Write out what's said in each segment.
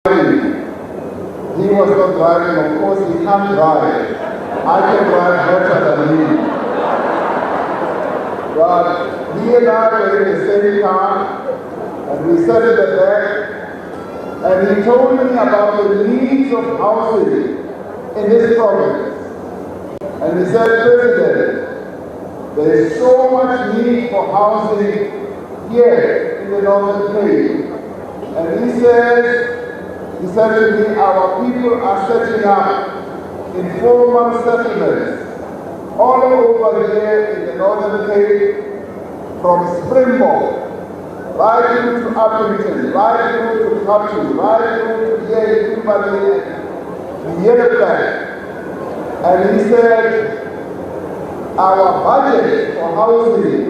He was not driving, of course he can't drive. I can drive better than him. But he and I were in the same car, and we sat at the back, and he told me about the needs of housing in this province. And he said, President, there is so much need for housing here in the Northern Cape. And he said to me, our people are setting up informal settlements all over here in the Northern Cape, from Springbok, right through to Appleton, right through to Katu, right through to here in Kimberley and Yellowback. And he said, our budget for housing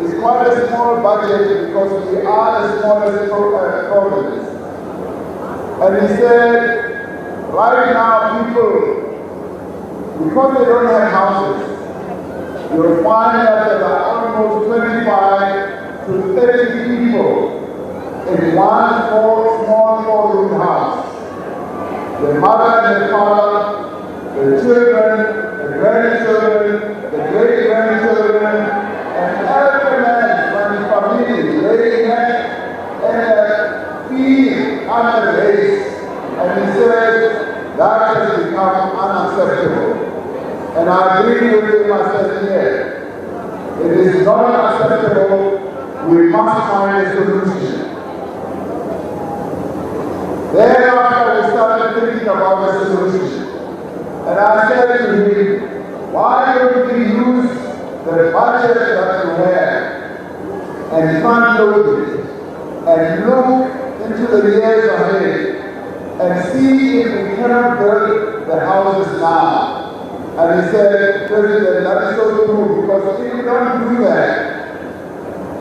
is quite a small budget because we are the smallest province. And he said, right now people, because they don't have houses, you'll find that there are almost 25 to 30 people in one small four-room house. The mother and the father, the children, the grandchildren, the great-grandchildren, and every man from his family laying head and feet under the race. And he said, that has become unacceptable. And I agree with him, I said, yeah, it is not acceptable, we must find a solution. Thereafter we started thinking about the solution. And I said to him, why don't we use the budget that we have and front load it and look into the years ahead and see if we cannot build the houses now. And he said, President, that is so true, because if we don't do that,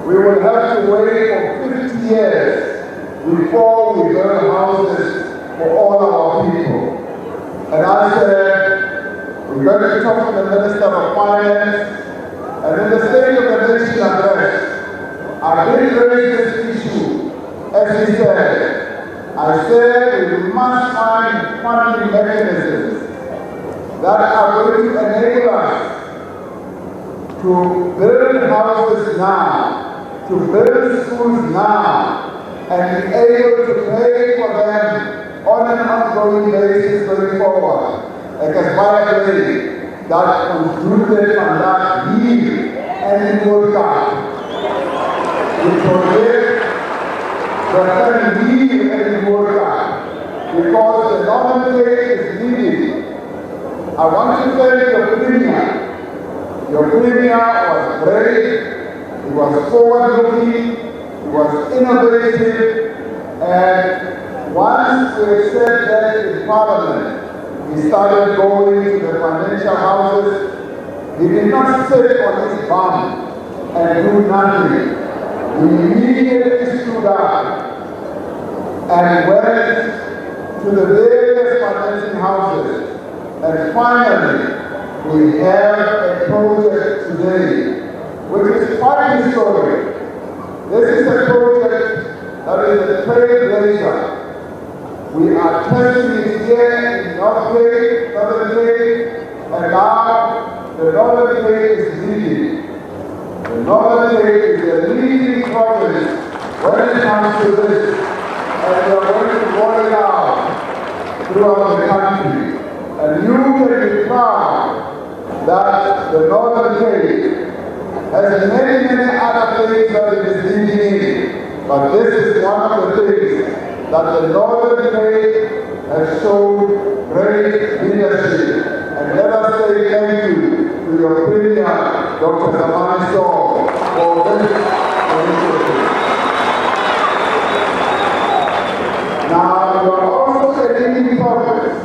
we will have to wait for 50 years before we build houses for all our people. And I said, we're going to talk to the Minister of Finance, and in the State of the Nation address, I did raise this issue, as he said. I said we must find funding mechanisms that are going to enable us to build houses now, to build schools now, and be able to pay for them on an ongoing basis going forward. Like a fire that concluded on that year and it worked out. We forget the third year and it worked out. Because the Northern Cape is needed. I want to thank your Premier. Your Premier was great, he was forward-looking, he was innovative, and once we said that in Parliament, he started going to the financial houses. He did not sit on his bum and do nothing. He immediately stood up and went to the various financing houses. And finally, we have a project today, which is quite historic. This is a project that is a trailblazer. We are testing it here in Northern Cape, and now the Northern Cape is leading. The Northern Cape is the leading province when it comes to this, and we are going to roll it out throughout the country. And you can be proud that the Northern Cape has many other things that it is leading in, but this is one of the things that the Northern Cape has shown great leadership. And let us say thank you to your Premier, Dr. Zamani Saw, for this initiative. Now, you are also a leading province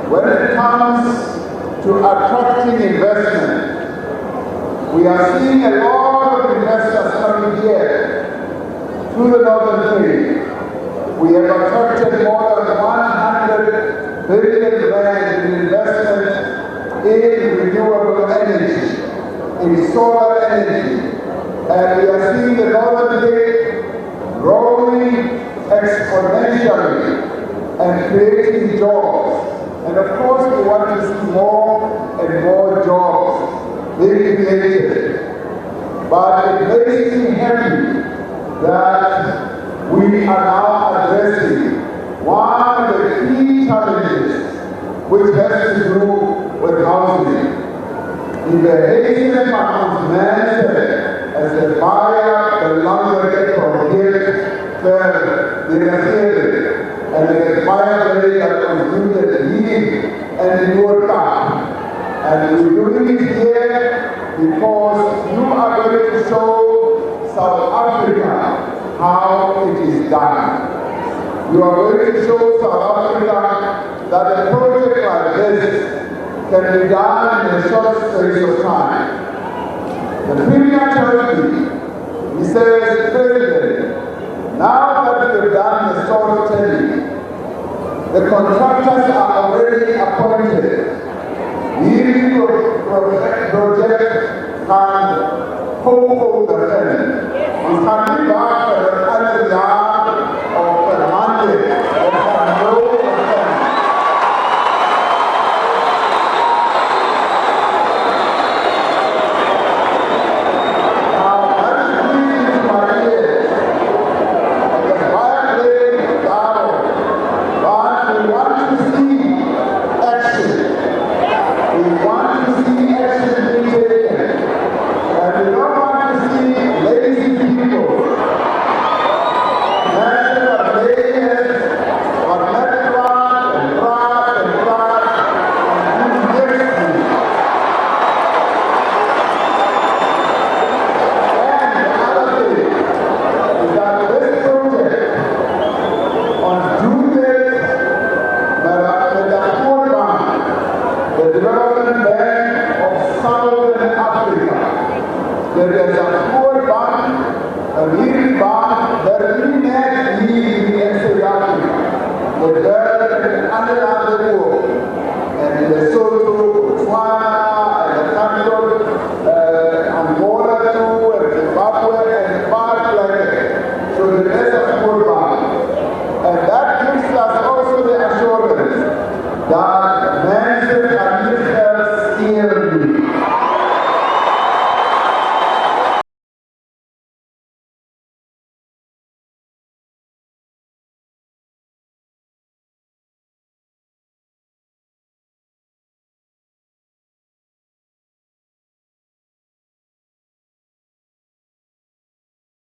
when it comes to attracting investment. We are seeing a lot of investors coming here to the Northern Cape. We have attracted more than 100 billion rand in investment in renewable energy, in solar energy, and we are seeing the Northern Cape growing exponentially. and creating jobs. And of course, we want to see more and more jobs being created. But it makes me happy that we are now addressing one of the key challenges which has to do with housing. In the Haitian management, as the buyer, the landlord from here, the resident, and the buyer that concluded leave and your time. And we're doing it here because you are going to show South Africa how it is done. You are going to show South Africa that a project like this can be done in a short space of time. The Premier tells me, he says, President, now that we've done the storytelling, the